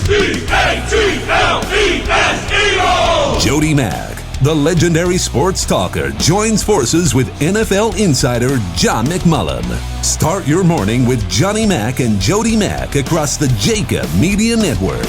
E-A-T-L-E-S, Jody Mack, the legendary sports talker, joins forces with NFL insider John McMullen. Start your morning with Johnny Mack and Jody Mack across the JAKIB Media Network.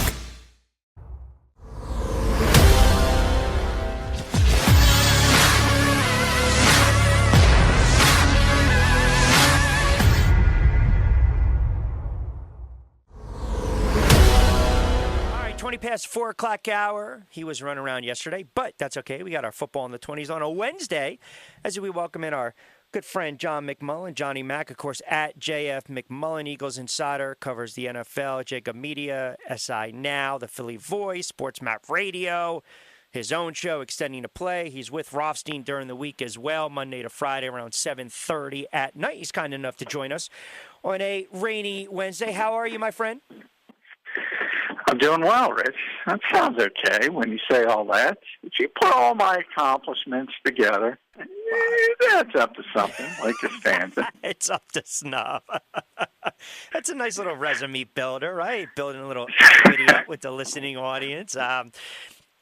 Past 4 o'clock hour. He was running around yesterday, but that's okay. We got our football in the 20s on a Wednesday as we welcome in our good friend John McMullen. Johnny Mack, of course, at JF McMullen, Eagles Insider, covers the NFL, JAKIB Media, SI Now, the Philly Voice, Sports Map Radio, his own show, Extending the Play. He's with Rothstein during the week as well, Monday to Friday around 7:30 at night. He's kind enough to join us on a rainy Wednesday. How are you, my friend? I'm doing well, Rich. That sounds okay when you say all that. If you put all my accomplishments together, that's up to something, like a stanza. It's up to snuff. That's a nice little resume builder, right? Building a little equity up with the listening audience.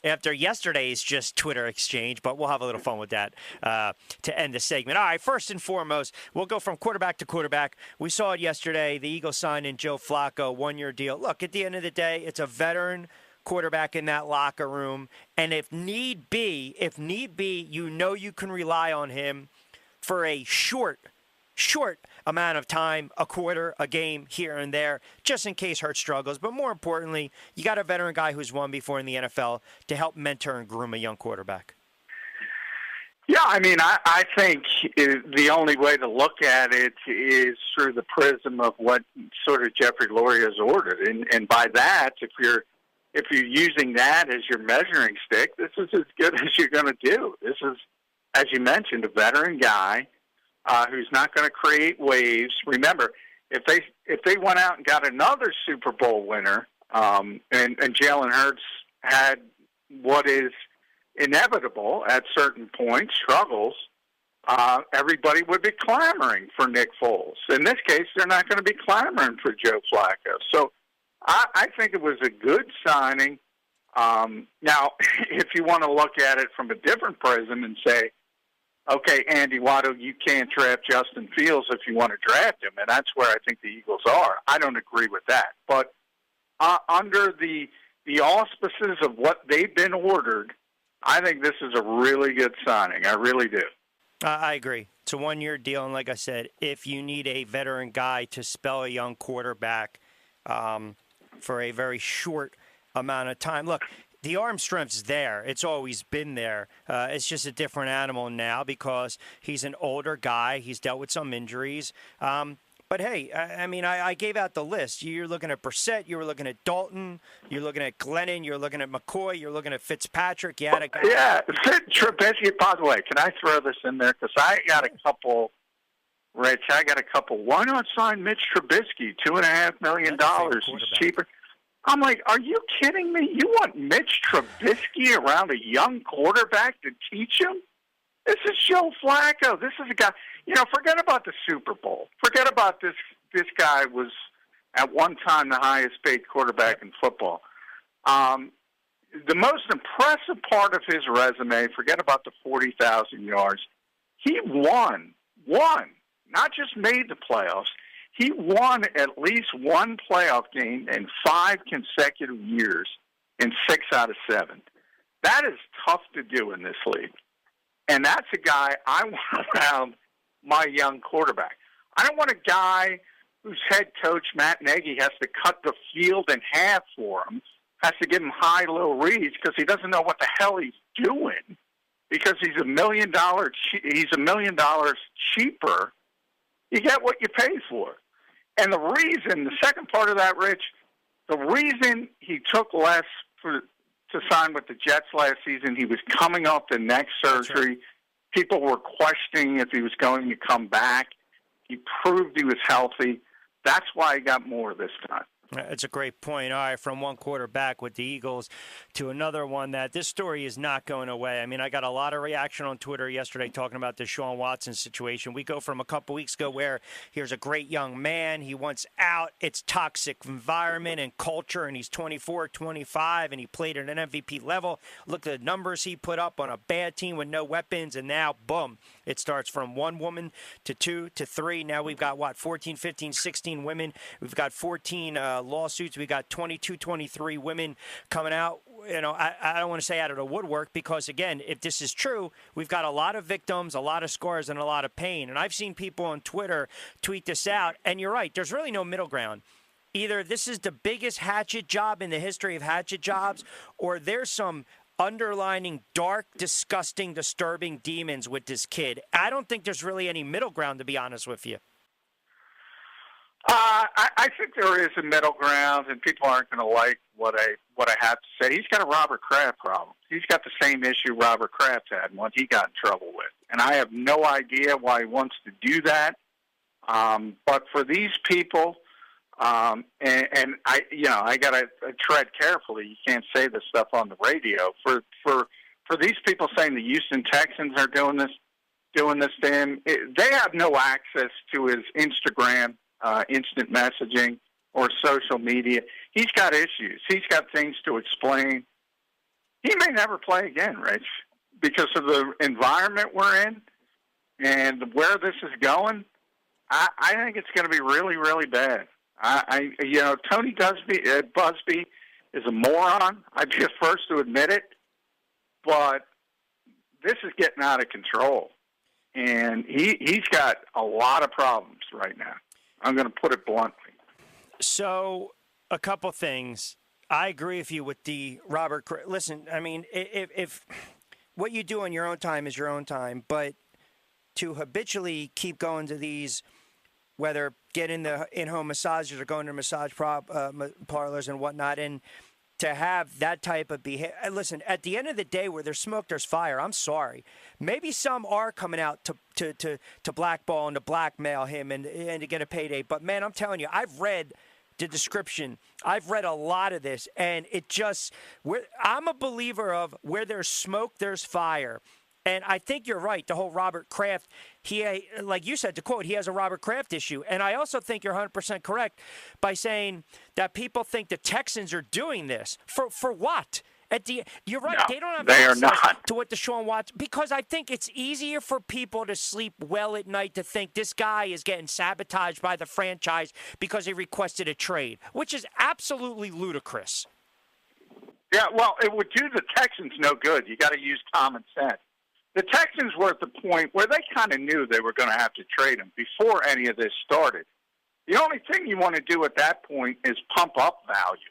After yesterday's just Twitter exchange, but we'll have a little fun with that to end the segment. All right, first and foremost, we'll go from quarterback to quarterback. We saw it yesterday. The Eagles signed in Joe Flacco, 1-year deal. Look, at the end of the day, it's a veteran quarterback in that locker room, and if need be, you know you can rely on him for a short amount of time, a quarter, a game here and there, just in case Hurt struggles. But more importantly, you got a veteran guy who's won before in the NFL to help mentor and groom a young quarterback. Yeah, I mean, I think the only way to look at it is through the prism of what sort of Jeffrey Lurie has ordered. And by that, if you're using that as your measuring stick, this is as good as you're going to do. This is, as you mentioned, a veteran guy who's not going to create waves. Remember, if they went out and got another Super Bowl winner, and Jalen Hurts had what is inevitable at certain points, struggles, everybody would be clamoring for Nick Foles. In this case, they're not going to be clamoring for Joe Flacco. So I think it was a good signing. Now, if you want to look at it from a different prism and say, okay, Andy Waddle, you can't draft Justin Fields if you want to draft him, and that's where I think the Eagles are. I don't agree with that. But under the auspices of what they've been ordered, I think this is a really good signing. I really do. I agree. It's a 1-year deal, and like I said, if you need a veteran guy to spell a young quarterback for a very short amount of time. Look, the arm strength's there. It's always been there. It's just a different animal now because he's an older guy. He's dealt with some injuries. But, hey, I mean, I gave out the list. You're looking at Brissett. You were looking at Dalton. You're looking at Glennon. You're looking at McCoy. You're looking at Fitzpatrick. You had a guy. Yeah, Trubisky. By the way, can I throw this in there? Because I got a couple, Rich. Why not sign Mitch Trubisky? $2.5 million is cheaper. I'm like, are you kidding me? You want Mitch Trubisky around a young quarterback to teach him? This is Joe Flacco. This is a guy, forget about the Super Bowl. Forget about this. This guy was at one time the highest paid quarterback in football. The most impressive part of his resume, forget about the 40,000 yards, he won, not just made the playoffs. He won at least one playoff game in 5 consecutive years in 6 out of 7. That is tough to do in this league. And that's a guy I want around my young quarterback. I don't want a guy whose head coach, Matt Nagy, has to cut the field in half for him, has to give him high-low reads because he doesn't know what the hell he's doing because he's $1 million cheaper. You get what you pay for. And the second part of that, Rich, the reason he took less to sign with the Jets last season, he was coming off the neck surgery. Right. People were questioning if he was going to come back. He proved he was healthy. That's why he got more this time. That's a great point. All right, from one quarterback with the Eagles to another one that this story is not going away. I mean, I got a lot of reaction on Twitter yesterday talking about the Deshaun Watson situation. We go from a couple weeks ago where here's a great young man. He wants out. It's toxic environment and culture, and he's 24, 25, and he played at an MVP level. Look at the numbers he put up on a bad team with no weapons, and now, boom, it starts from one woman to two to three. Now we've got, 14, 15, 16 women. We've got 14 lawsuits. We got 22, 23 women coming out. You know, I don't want to say out of the woodwork because, again, if this is true, we've got a lot of victims, a lot of scars, and a lot of pain. And I've seen people on Twitter tweet this out, and you're right, there's really no middle ground. Either this is the biggest hatchet job in the history of hatchet jobs, or there's some underlining dark, disgusting, disturbing demons with this kid. I don't think there's really any middle ground, to be honest with you. I think there is a middle ground, and people aren't going to like what I have to say. He's got a Robert Kraft problem. He's got the same issue Robert Kraft had and what he got in trouble with. And I have no idea why he wants to do that. But for these people, and I got to tread carefully. You can't say this stuff on the radio. For these people saying the Houston Texans are doing this to him, they have no access to his Instagram. Instant messaging or social media. He's got issues. He's got things to explain. He may never play again, Rich, because of the environment we're in and where this is going. I think it's going to be really, really bad. Tony Busby is a moron. I'd be the first to admit it, but this is getting out of control, and he's got a lot of problems right now. I'm going to put it bluntly. So, a couple things. I agree with you with the Robert. Listen, I mean, if what you do on your own time is your own time, but to habitually keep going to these, whether getting the in-home massages or going to massage parlors and whatnot, and to have that type of behavior. Listen, at the end of the day, where there's smoke, there's fire. I'm sorry. Maybe some are coming out to blackball and to blackmail him and to get a payday. But, man, I'm telling you, I've read the description. I've read a lot of this, and it just – I'm a believer of where there's smoke, there's fire. And I think you're right, the whole Robert Kraft, like you said, to quote, he has a Robert Kraft issue. And I also think you're 100% correct by saying that people think the Texans are doing this. For what? You're right, no, they don't have access to what Deshaun Watson, because I think it's easier for people to sleep well at night to think this guy is getting sabotaged by the franchise because he requested a trade, which is absolutely ludicrous. Yeah, well, it would do the Texans no good. You got to use common sense. The Texans were at the point where they kind of knew they were going to have to trade him before any of this started. The only thing you want to do at that point is pump up value.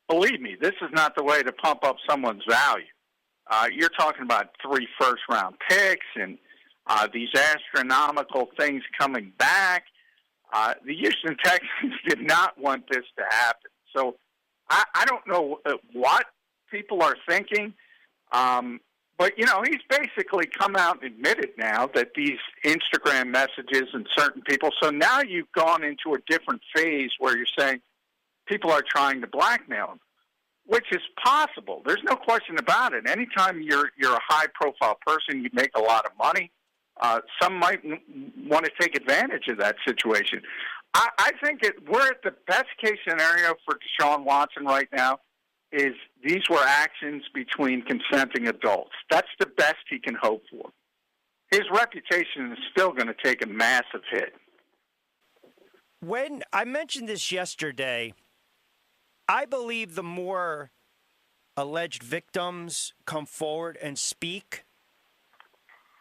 Believe me, this is not the way to pump up someone's value. You're talking about 3 first-round picks and these astronomical things coming back. The Houston Texans did not want this to happen. So I don't know what people are thinking. But, he's basically come out and admitted now that these Instagram messages and certain people, so now you've gone into a different phase where you're saying people are trying to blackmail him, which is possible. There's no question about it. Anytime you're a high-profile person, you make a lot of money. Some might want to take advantage of that situation. I think we're at the best-case scenario for Deshaun Watson right now. Is these were actions between consenting adults. That's the best he can hope for. His reputation is still going to take a massive hit. When I mentioned this yesterday, I believe the more alleged victims come forward and speak,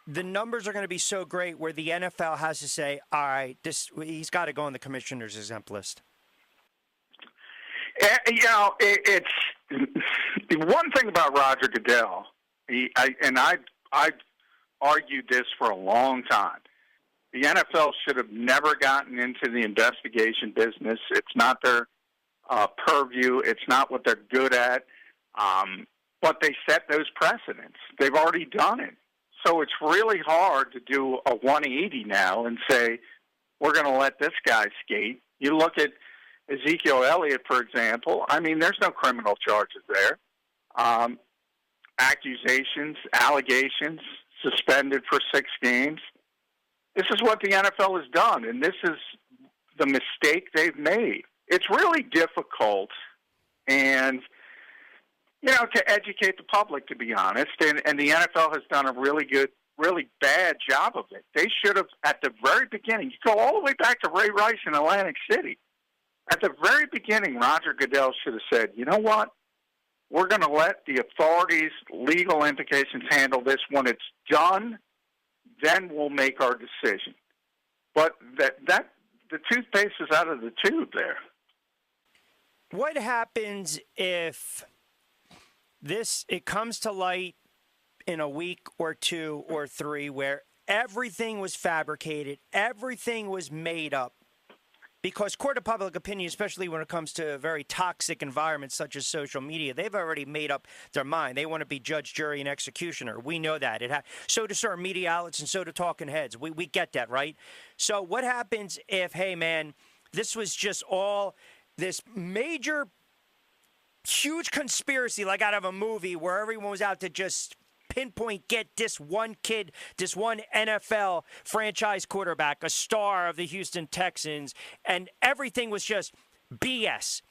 the numbers are going to be so great where the NFL has to say, all right, he's got to go on the commissioner's exempt list. It's one thing about Roger Goodell, I've argued this for a long time. The NFL should have never gotten into the investigation business. It's not their purview. It's not what they're good at. But they set those precedents. They've already done it. So it's really hard to do a 180 now and say, we're going to let this guy skate. You look at Ezekiel Elliott, for example. I mean, there's no criminal charges there. Accusations, allegations, suspended for 6 games. This is what the NFL has done, and this is the mistake they've made. It's really difficult and, to educate the public, to be honest, and the NFL has done a really bad job of it. They should have, at the very beginning, you go all the way back to Ray Rice in Atlantic City. At the very beginning, Roger Goodell should have said, you know what? We're going to let the authorities' legal implications handle this. When it's done, then we'll make our decision. But the toothpaste is out of the tube there. What happens if it comes to light in a week or 2 or 3 where everything was fabricated, everything was made up? Because court of public opinion, especially when it comes to very toxic environments such as social media, they've already made up their mind. They want to be judge, jury, and executioner. We know that. So do certain media outlets and so do talking heads. We get that, right? So what happens if, hey, man, this was just all this major, huge conspiracy like out of a movie where everyone was out to just pinpoint get this one kid, this one NFL franchise quarterback, a star of the Houston Texans, and everything was just BS.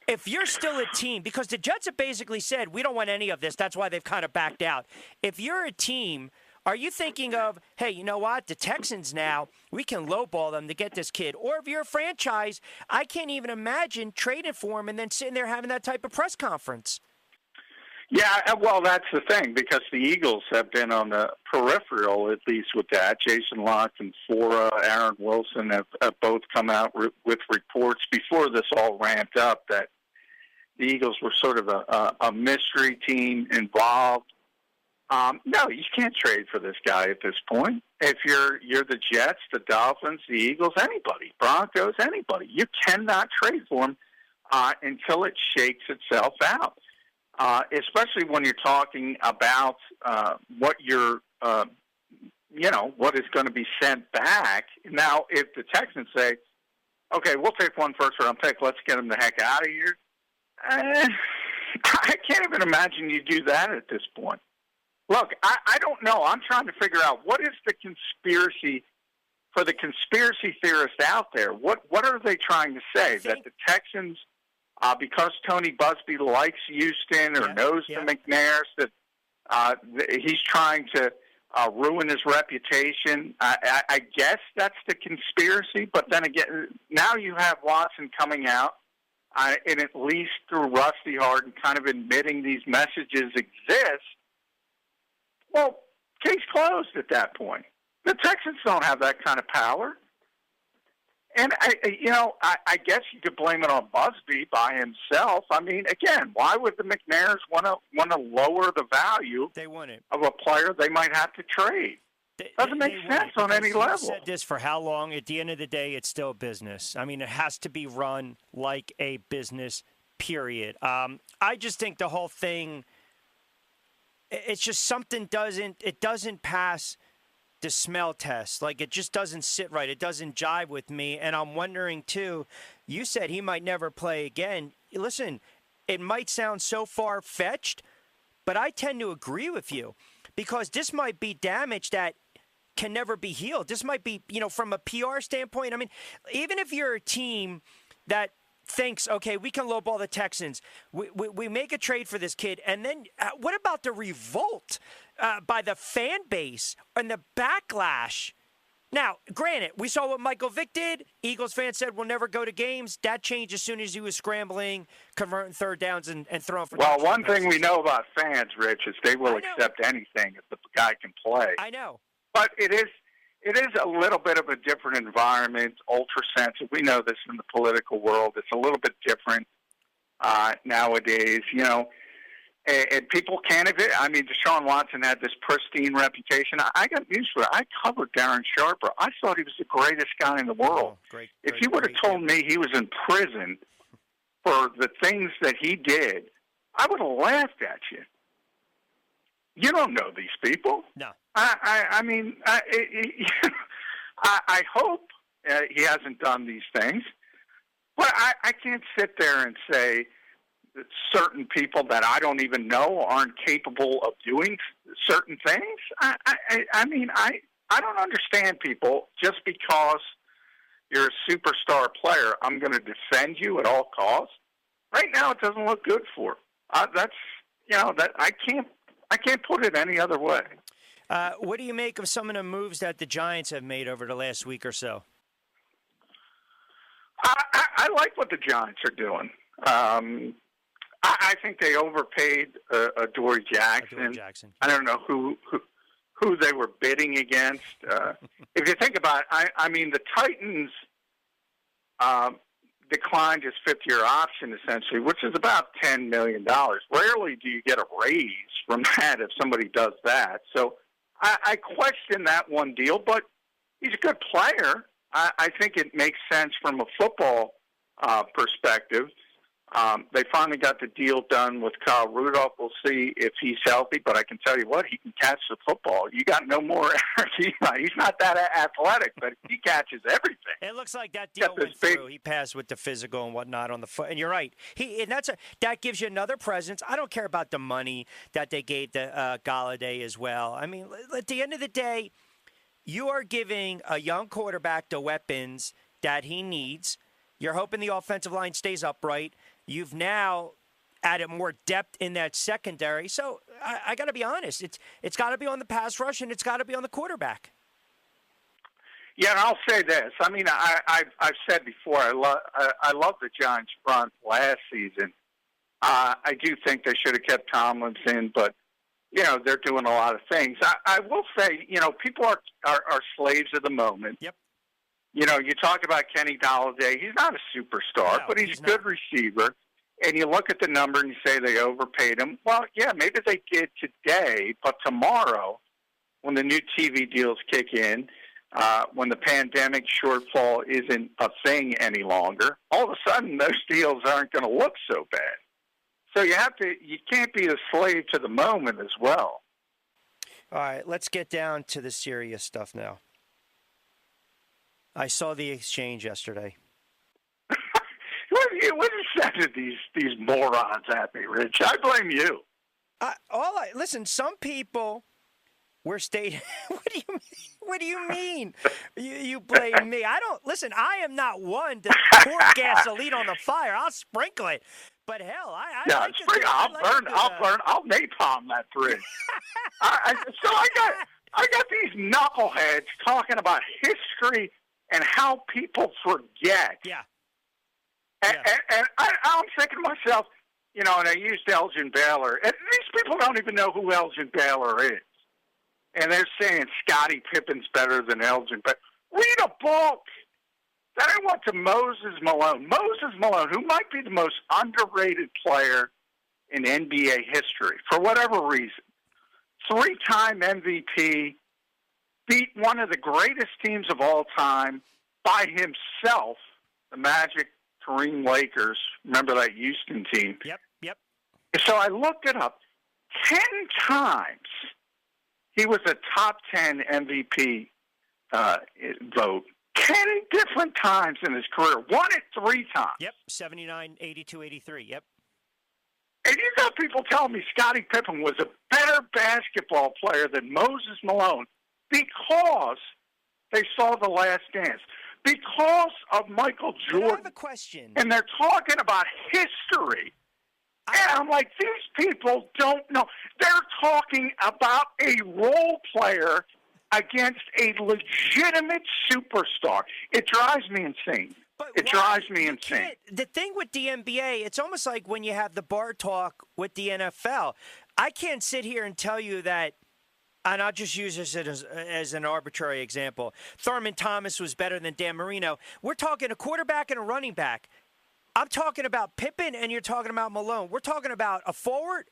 If you're still a team, because the Jets have basically said, we don't want any of this, that's why they've kind of backed out. If you're a team, are you thinking of, hey, you know what, the Texans now, we can lowball them to get this kid? Or if you're a franchise, I can't even imagine trading for him and then sitting there having that type of press conference. Yeah, well, that's the thing, because the Eagles have been on the peripheral, at least with that. Jason Locke and Fora, Aaron Wilson have both come out with reports before this all ramped up that the Eagles were sort of a mystery team involved. No, you can't trade for this guy at this point. If you're the Jets, the Dolphins, the Eagles, anybody, Broncos, anybody, you cannot trade for him until it shakes itself out. Especially when you're talking about what what is going to be sent back. Now, if the Texans say, okay, we'll take 1 first-round pick, let's get him the heck out of here, I can't even imagine you do that at this point. Look, I don't know. I'm trying to figure out what is the conspiracy for the conspiracy theorist out there. What are they trying to say? That the Texans... because Tony Busby likes Houston or knows the McNairs, that he's trying to ruin his reputation. I guess that's the conspiracy. But then again, now you have Watson coming out and at least through Rusty Harden kind of admitting these messages exist. Well, case closed at that point. The Texans don't have that kind of power. And, I guess you could blame it on Busby by himself. I mean, again, why would the McNairs want to lower the value of a player they might have to trade? Doesn't make sense on any level. I've said this for how long? At the end of the day, it's still business. I mean, it has to be run like a business, period. I just think the whole thing, it's just something doesn't pass the smell test. Like, it just doesn't sit right. It doesn't jive with me. And I'm wondering, too, you said he might never play again. Listen, it might sound so far-fetched, but I tend to agree with you because this might be damage that can never be healed. This might be, from a PR standpoint. I mean, even if you're a team that thinks, okay, we can lowball the Texans, we make a trade for this kid, and then what about the revolt by the fan base and the backlash? Now, granted, we saw what Michael Vick did. Eagles fans said we'll never go to games. That changed as soon as he was scrambling, converting third downs, and throwing for touchdown one thing passes. we know about fans, Rich, is they will accept anything if the guy can play. I know. But it is a little bit of a different environment, ultra-sensitive. We know this in the political world. It's a little bit different nowadays, and people can't have it. I mean, Deshaun Watson had this pristine reputation. I got news for you. I covered Darren Sharper. I thought he was the greatest guy in the world. If you would have told me he was in prison for the things that he did, I would have laughed at you. You don't know these people. No. I mean, I hope he hasn't done these things. But I can't sit there and say that certain people that I don't even know aren't capable of doing certain things. I mean, I don't understand people just because you're a superstar player. I'm going to defend you at all costs. Right now, it doesn't look good for him. That I can't put it any other way. What do you make of some of the moves that the Giants have made over the last week or so? I like what the Giants are doing. I think they overpaid Adoree Jackson. I don't know who they were bidding against. If you think about it, I mean, the Titans declined his fifth-year option, essentially, which is about $10 million. Rarely do you get a raise from that if somebody does that. So I question that one deal, but he's a good player. I think it makes sense from a football perspective. They finally got the deal done with Kyle Rudolph. We'll see if he's healthy, but I can tell you what, he can catch the football. You got no more energy. He's not that athletic, but he catches everything. It looks like that deal went through. He passed with the physical and whatnot on the foot. And you're right. That gives you another presence. I don't care about the money that they gave the Galladay as well. I mean, at the end of the day, you are giving a young quarterback the weapons that he needs. You're hoping the offensive line stays upright. You've now added more depth in that secondary. So I got to be honest. It's got to be on the pass rush, and it's got to be on the quarterback. Yeah, and I'll say this. I mean, I've said before, I love the Giants front last season. I do think they should have kept Tomlinson, but they're doing a lot of things. I will say, people are slaves of the moment. Yep. You talk about Kenny Galladay. He's not a superstar, but he's a good receiver. And you look at the number and you say they overpaid him. Well, yeah, maybe they did today, but tomorrow, when the new TV deals kick in, when the pandemic shortfall isn't a thing any longer, all of a sudden those deals aren't going to look so bad. So you can't be a slave to the moment as well. All right, let's get down to the serious stuff now. I saw the exchange yesterday. What is that to these morons at me, Rich? I blame you. Listen, some people were stating, what do you mean? You blame me. I am not one to pour gasoline on the fire. I'll sprinkle it. But hell, I'll napalm that bridge. So I got these knuckleheads talking about history and how people forget. Yeah. And I'm thinking to myself, and I used Elgin Baylor. And these people don't even know who Elgin Baylor is. And they're saying Scottie Pippen's better than Elgin Baylor. Read a book. Then I went to Moses Malone. Moses Malone, who might be the most underrated player in NBA history, for whatever reason. 3-time MVP, beat one of the greatest teams of all time by himself, the Magic Kareem Lakers. Remember that Houston team? Yep. So I looked it up. 10 times he was a top 10 MVP vote. 10 different times in his career. Won it 3 times. Yep, 79, 82, 83. Yep. And you got people telling me Scottie Pippen was a better basketball player than Moses Malone because they saw The Last Dance. Because of Michael Jordan. I have a question. And they're talking about history. And I'm like, these people don't know. They're talking about a role player against a legitimate superstar. It drives me insane. Drives me insane. The thing with the NBA, it's almost like when you have the bar talk with the NFL. I can't sit here and tell you that, and I'll just use this as an arbitrary example. Thurman Thomas was better than Dan Marino. We're talking a quarterback and a running back. I'm talking about Pippen, and you're talking about Malone. We're talking about a forward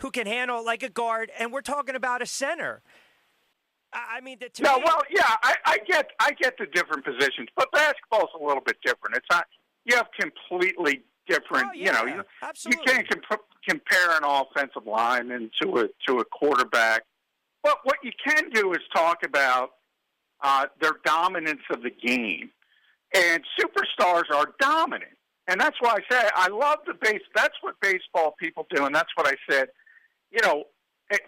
who can handle it like a guard, and we're talking about a center. I mean, I get the different positions, but basketball's a little bit different. It's not. You have completely different. Absolutely. You can't compare an offensive lineman to a quarterback. But what you can do is talk about their dominance of the game. And superstars are dominant. And that's why I say I love the base. That's what baseball people do, and that's what I said. You know,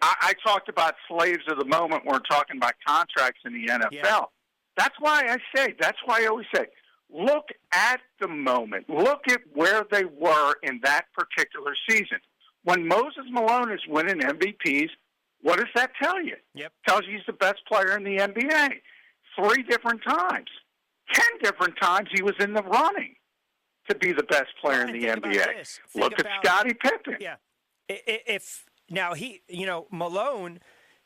I talked about slaves of the moment. We're talking about contracts in the NFL. Yeah. That's why I always say, look at the moment. Look at where they were in that particular season. When Moses Malone is winning MVPs, what does that tell you? Yep. Tells you he's the best player in the NBA. 3 different times. 10 different times he was in the running to be the best player in the NBA. Look at Scottie Pippen. Yeah. If now Malone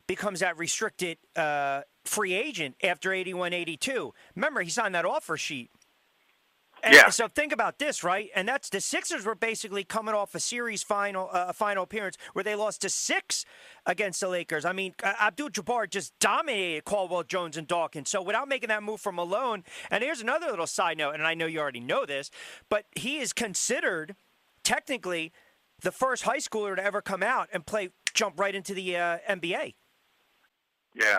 becomes that restricted free agent after 81-82. Remember, he signed that offer sheet. And so think about this, right? And that's the Sixers were basically coming off a series final appearance where they lost to 6 against the Lakers. I mean, Abdul-Jabbar just dominated Caldwell Jones and Dawkins. So without making that move for Malone, and here's another little side note, and I know you already know this, but he is considered technically the first high schooler to ever come out and jump right into the NBA. Yeah.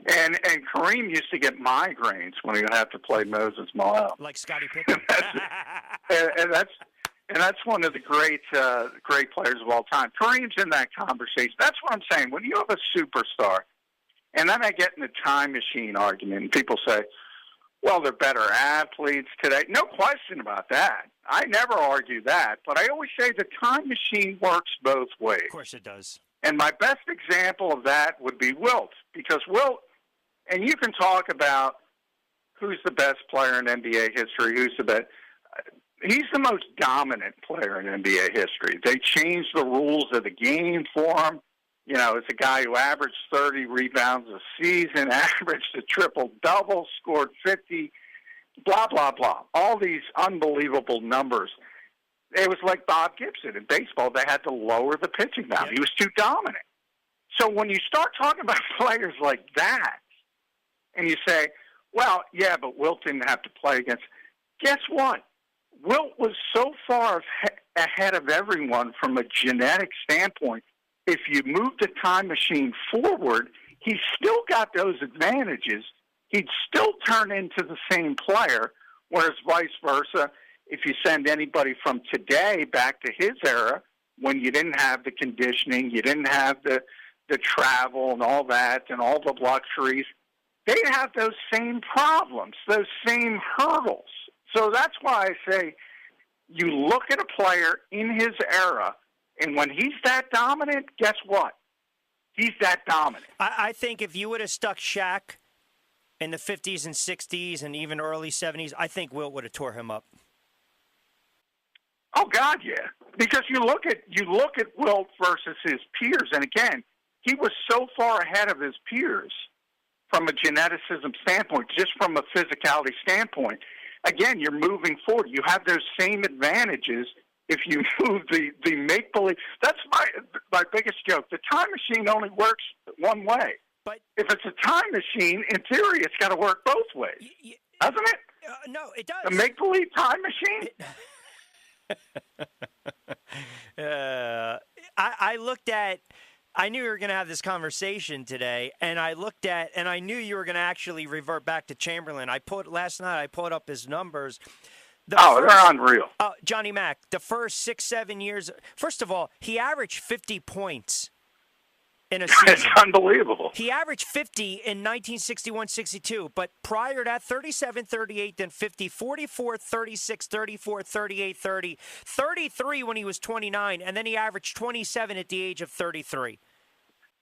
And Kareem used to get migraines when he would have to play Moses Malone, like Scottie Pippen. and that's one of the great players of all time. Kareem's in that conversation. That's what I'm saying. When you have a superstar, and then I get in the time machine argument, and people say, "Well, they're better athletes today." No question about that. I never argue that, but I always say the time machine works both ways. Of course, it does. And my best example of that would be Wilt, because Wilt. And you can talk about who's the best player in NBA history, who's the best. He's the most dominant player in NBA history. They changed the rules of the game for him. You know, it's a guy who averaged 30 rebounds a season, averaged a triple-double, scored 50, blah, blah, blah. All these unbelievable numbers. It was like Bob Gibson. In baseball, they had to lower the pitching mound. He was too dominant. So when you start talking about players like that, and you say, well, yeah, but Wilt didn't have to play against. Guess what? Wilt was so far ahead of everyone from a genetic standpoint. If you move the time machine forward, he still got those advantages. He'd still turn into the same player, whereas vice versa, if you send anybody from today back to his era, when you didn't have the conditioning, you didn't have the travel and all that and all the luxuries, they have those same problems, those same hurdles. So that's why I say you look at a player in his era, and when he's that dominant, guess what? He's that dominant. I think if you would have stuck Shaq in the 50s and 60s and even early 70s, I think Wilt would have tore him up. Oh, God, yeah. Because you look at Wilt versus his peers, and again, he was so far ahead of his peers from a geneticism standpoint, just from a physicality standpoint. Again, you're moving forward. You have those same advantages if you move the make-believe. That's my biggest joke. The time machine only works one way. But if it's a time machine, in theory, it's got to work both ways. Doesn't it? No, it does. The make-believe time machine? I looked at – I knew we were going to have this conversation today, and I looked at – and I knew you were going to actually revert back to Chamberlain. Last night I pulled up his numbers. They're unreal. Johnny Mac, the first 6-7 years – first of all, he averaged 50 points in a season. It's unbelievable. He averaged 50 in 1961-62, but prior to that, 37-38, then 50, 44, 36, 34, 38, 30, 33 when he was 29, and then he averaged 27 at the age of 33.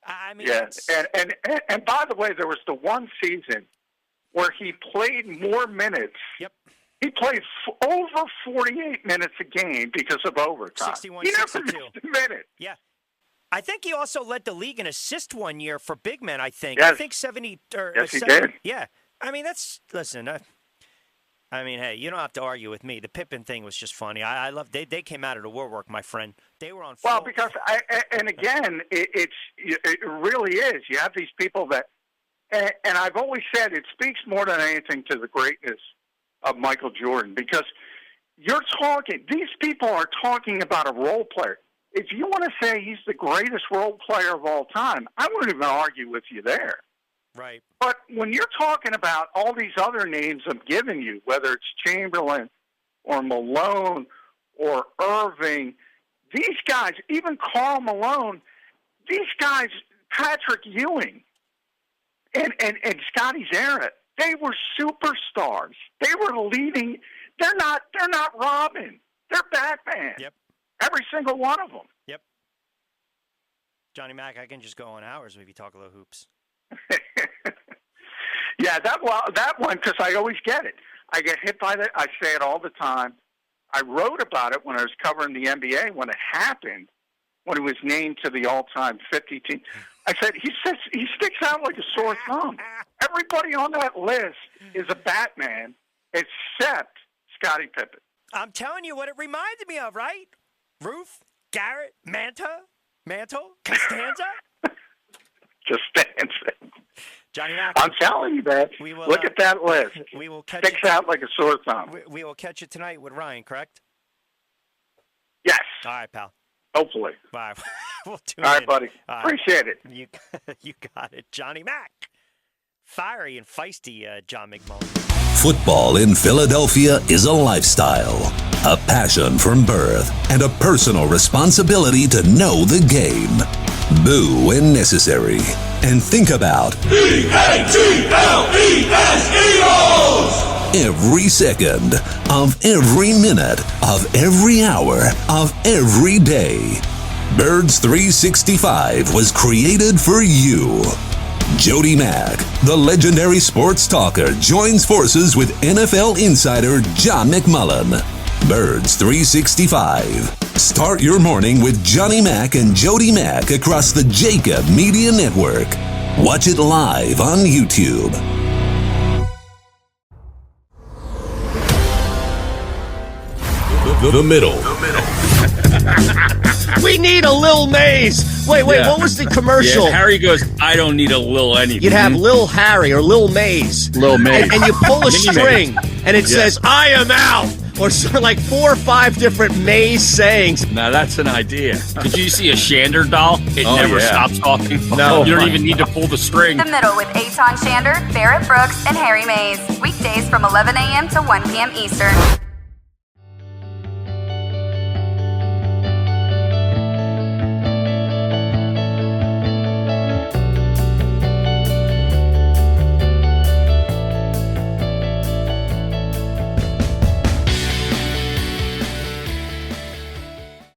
I mean, yeah, and by the way, there was the one season where he played more minutes. Yep. He played over 48 minutes a game because of overtime. 61, he never 62. missed a minute. Yeah. I think he also led the league in assists one year for big men, I think. Yes. I think 70 or yes, 70, he did. Yeah. I mean, listen, I mean, hey, you don't have to argue with me. The Pippen thing was just funny. I love they came out of the woodwork, my friend. They were on full. Well, because again, it really is. You have these people that and I've always said it speaks more than anything to the greatness of Michael Jordan, because these people are talking about a role player. If you want to say he's the greatest role player of all time, I wouldn't even argue with you there. Right. But when you're talking about all these other names I'm giving you, whether it's Chamberlain or Malone or Irving, these guys, even Karl Malone, these guys, Patrick Ewing and Scotty Zarrett, they were superstars. They were leading. They're not Robin. They're Batman. Yep. Every single one of them. Yep. Johnny Mac, I can just go on hours if you talk a little hoops. Yeah, that one, because I always get it. I get hit by that. I say it all the time. I wrote about it when I was covering the NBA when it happened, when he was named to the all-time 50 team. I said, he sticks out like a sore thumb. Everybody on that list is a Batman except Scottie Pippen. I'm telling you what it reminded me of, right? Roof, Garrett, Mantle, Costanza. Just stands it. Johnny Mac. I'm telling you, man. Look at that list. We will catch Sticks out like a sore thumb. We will catch you tonight with Ryan, correct? Yes. All right, pal. Hopefully. Bye. We'll tune All right, in. buddy. All right. Appreciate it. You got it. Johnny Mac. Fiery and feisty, John McMullen. Football in Philadelphia is a lifestyle, a passion from birth, and a personal responsibility to know the game. Boo when necessary. And think about Eagles! Every second of every minute of every hour of every day. Birds 365 was created for you. Jody Mack, the legendary sports talker, joins forces with NFL insider John McMullen. Birds 365. Start your morning with Johnny Mack and Jody Mack across the JAKIB Media Network. Watch it live on YouTube. The middle. We need a Lil Maze. Wait, what was the commercial? Yeah, Harry goes, I don't need a Lil anything. You'd have Lil Harry or Lil Maze. Lil Maze. And you pull a string, and it says, I am out. Or sort of like 4 or 5 different Maze sayings. Now that's an idea. Did you see a Shander doll? It never stops talking. No. You don't even need to pull the string. The Middle with Eitan Shander, Barrett Brooks, and Harry Mays. Weekdays from 11 a.m. to 1 p.m. Eastern.